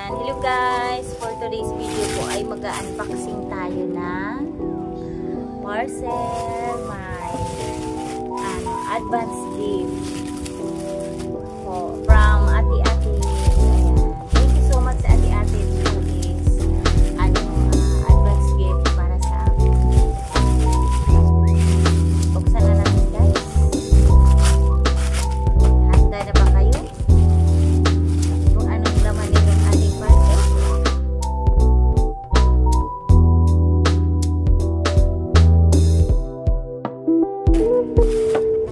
Hello guys! For today's video po ay mag-unboxing tayo ng parcel. May advance gift from Ate Ate. Thank you so much Ate Ate for this advance gift para sa akin. Buksan na natin guys. Handa na ba kayo? Kung anong laman nitong ating parcel.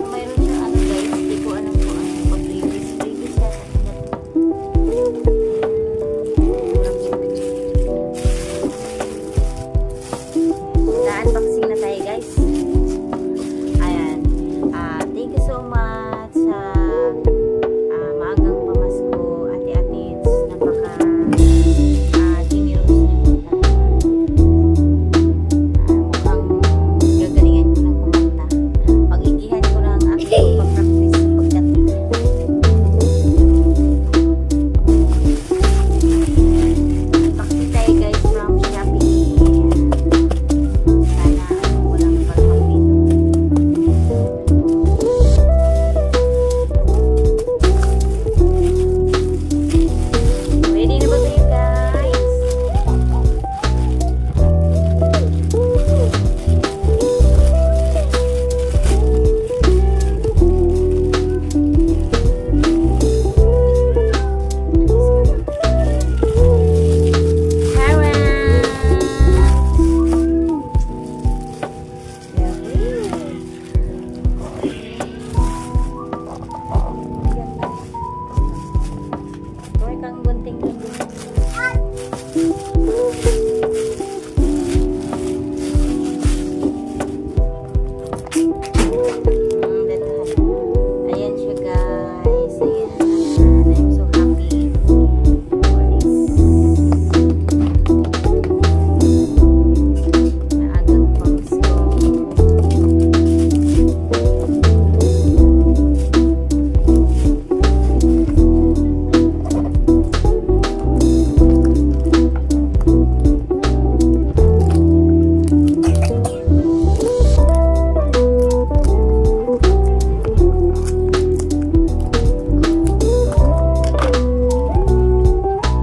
Mayroon siya guys, hindi ko alam kung ano pag-release siya. Unboxing na tayo guys. Ayan. Thank you so much sa maagang pamasko Ate Atits. Napaka generous niyo talaga. Mukhang gagalingan ko ng kumanta. Pagigihan ko ng aking pag-practice pagkat unboxing tayo guys from Shopee. Sana walang palpak dito. Ready na ba kayo guys? Kang gunting-gunting. Ayan siya guys. Ayan. I'm so happy for this. Maagang pamasko.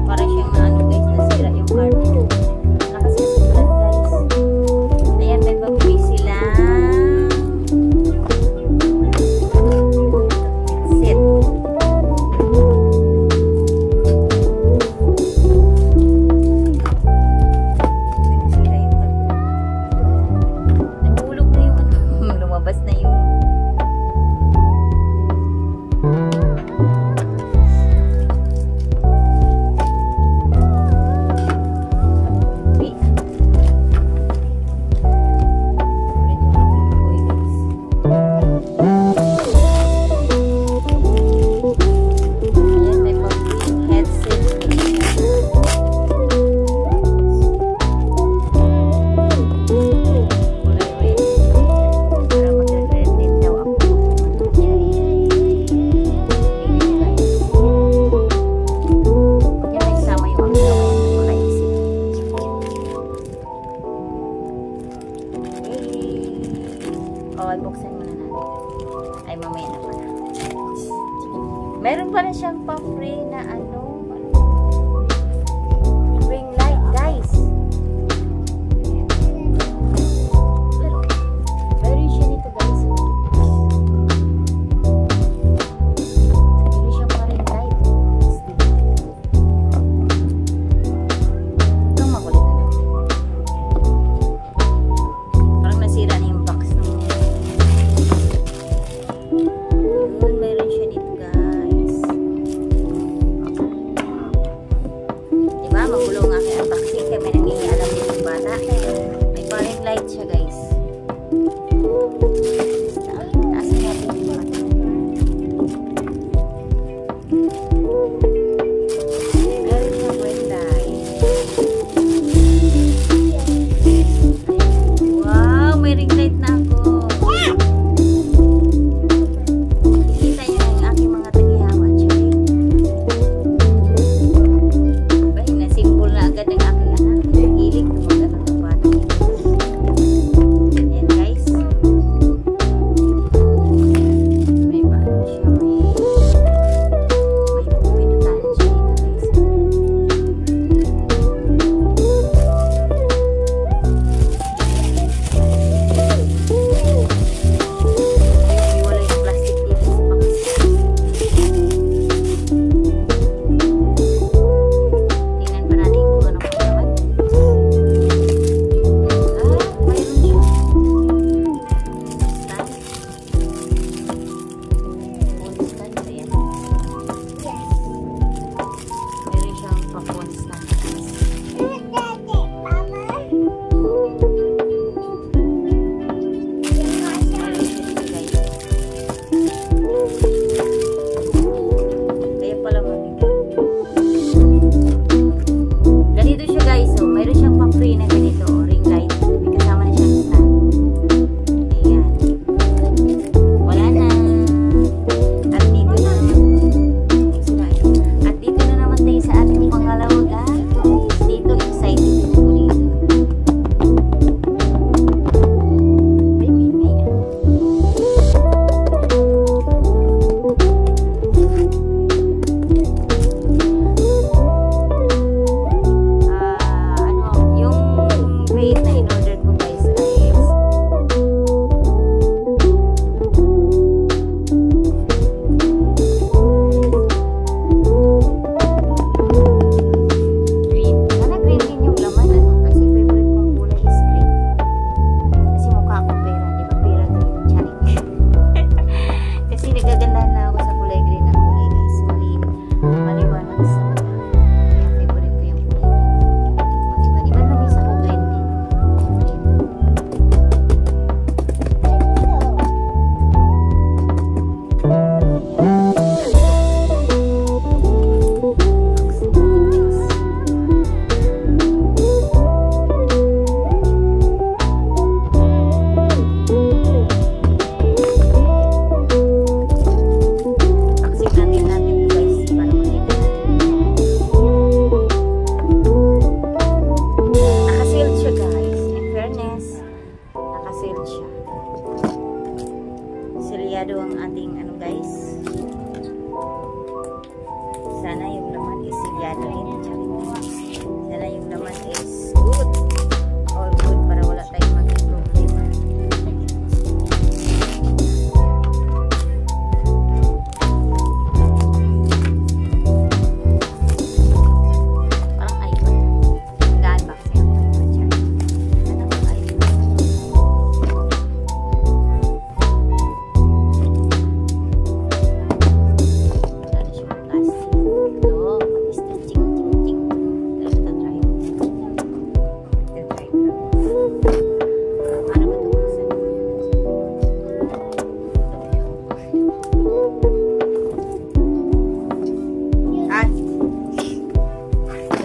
Para siyang guys, nasira yung card. Nakasasulat guys. Ayan, may pag-uwi sila. Set. Nasira yung card. Nahulog na yung lumabas na yung buksan muna natin. Ay, mamaya na pala. Meron pala siyang pa-free na ring light, guys. Meron siya nito, guys. Meron siyang pa-ring light. Itong makulit na lang. Parang nasira na yung box ng meron siya dito guys. Diba? Magulo ang aking unboxing kaya may nangingialam din yung bata. May pa-ring light siya guys. Taasin natin yung bata. Meron siyang ring light. Wow! May ring light na ako. Kita niyo yung aking mga tagihawa. Bahay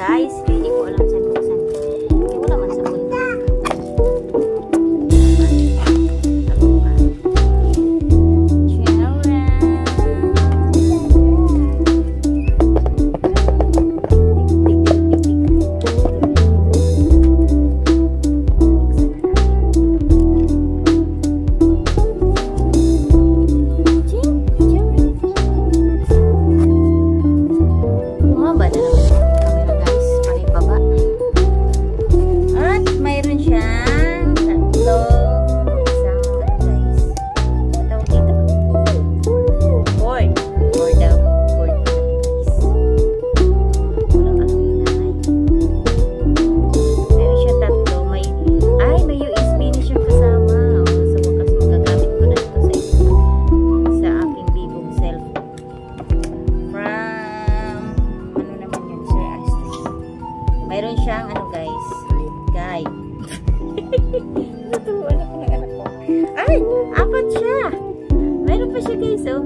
guys. Hindi ko alam saan buksan. Hindi ko naman sa bundok. Mayroon siyang ano guys, guide. Natuwa na ko ng anak ko. Ay, apat siya. Mayroon pa siya guys, oh.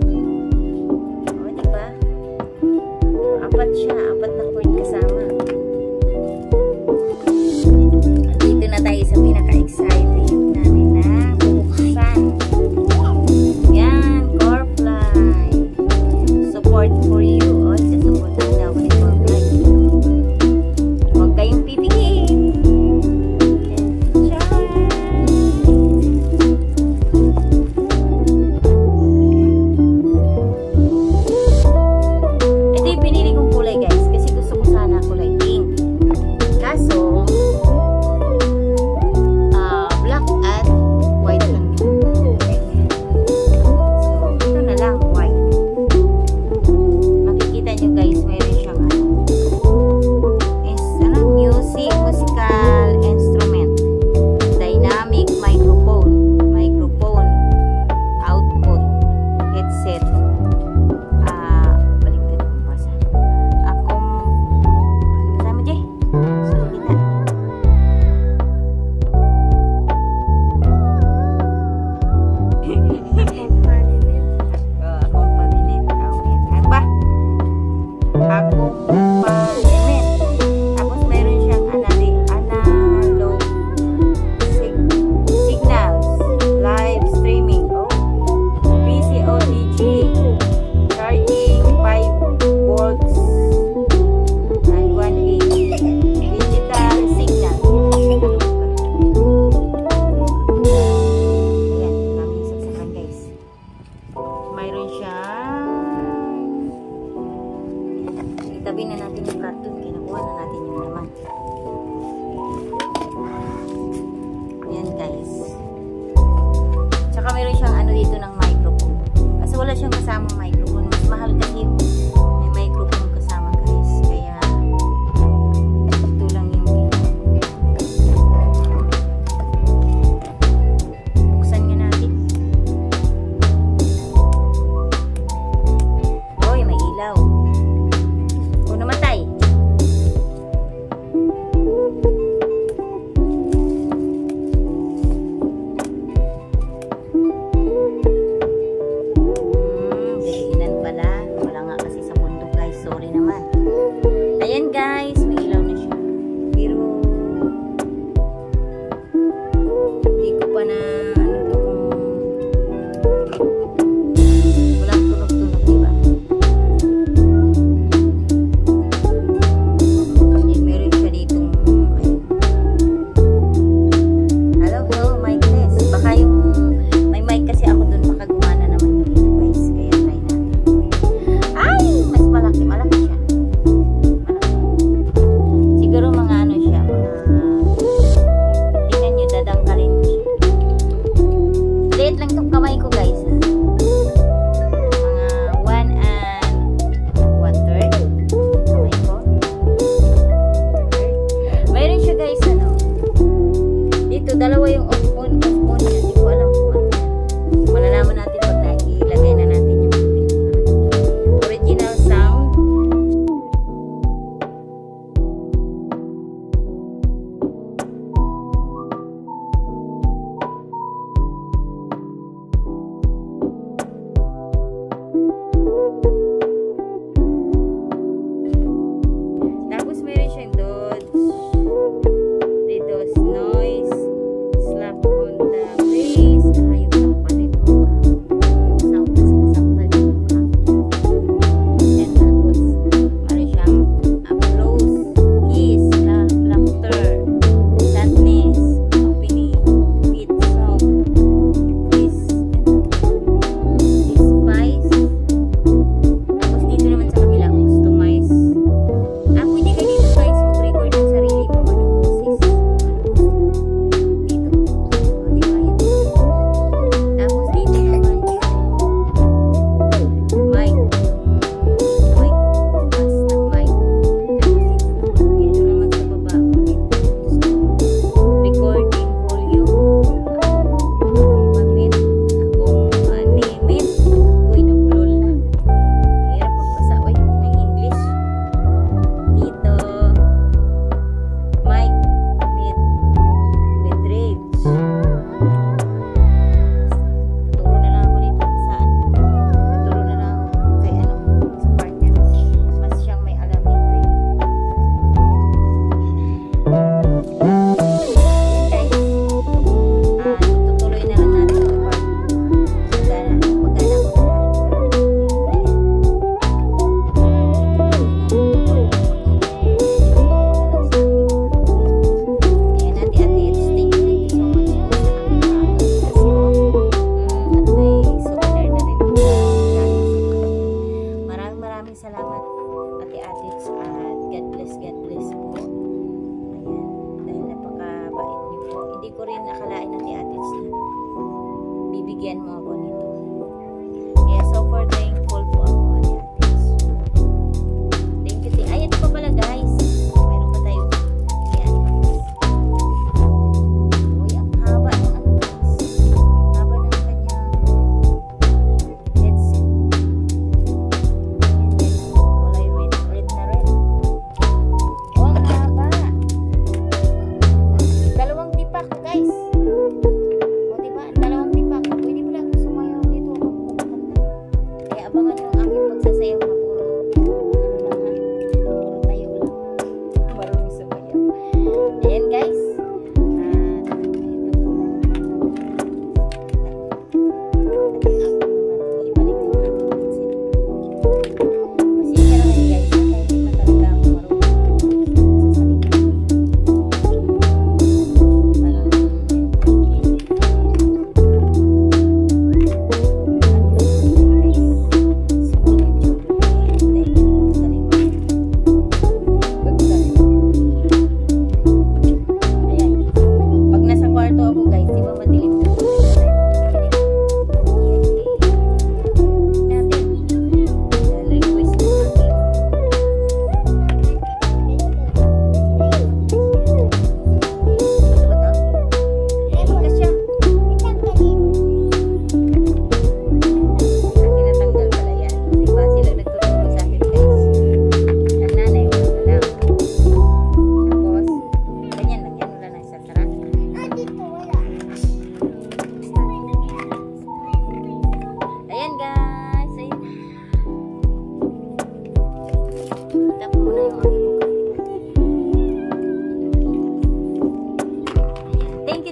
Oh, diba? Apat siya, apat na cord kasama. Dito na tayo sa pinaka-exciting namin na buksan. Yan, Corefly. Support for you. Oh, sa support na daw ni Corefly. Kayong pipiliin. Ito yung pinili kong kulay guys kasi gusto ko sana kulay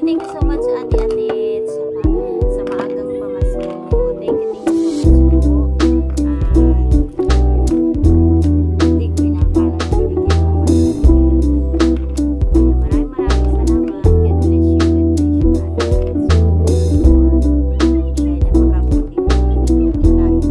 thank you so much ate-ate sa maagang pamasko. Thank you so much po. Hindi ko inakala na binigyan mo. Maraming salamat. God bless you. God bless you. Kaya na makabuti mo dito lahat.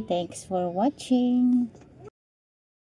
Thanks for watching.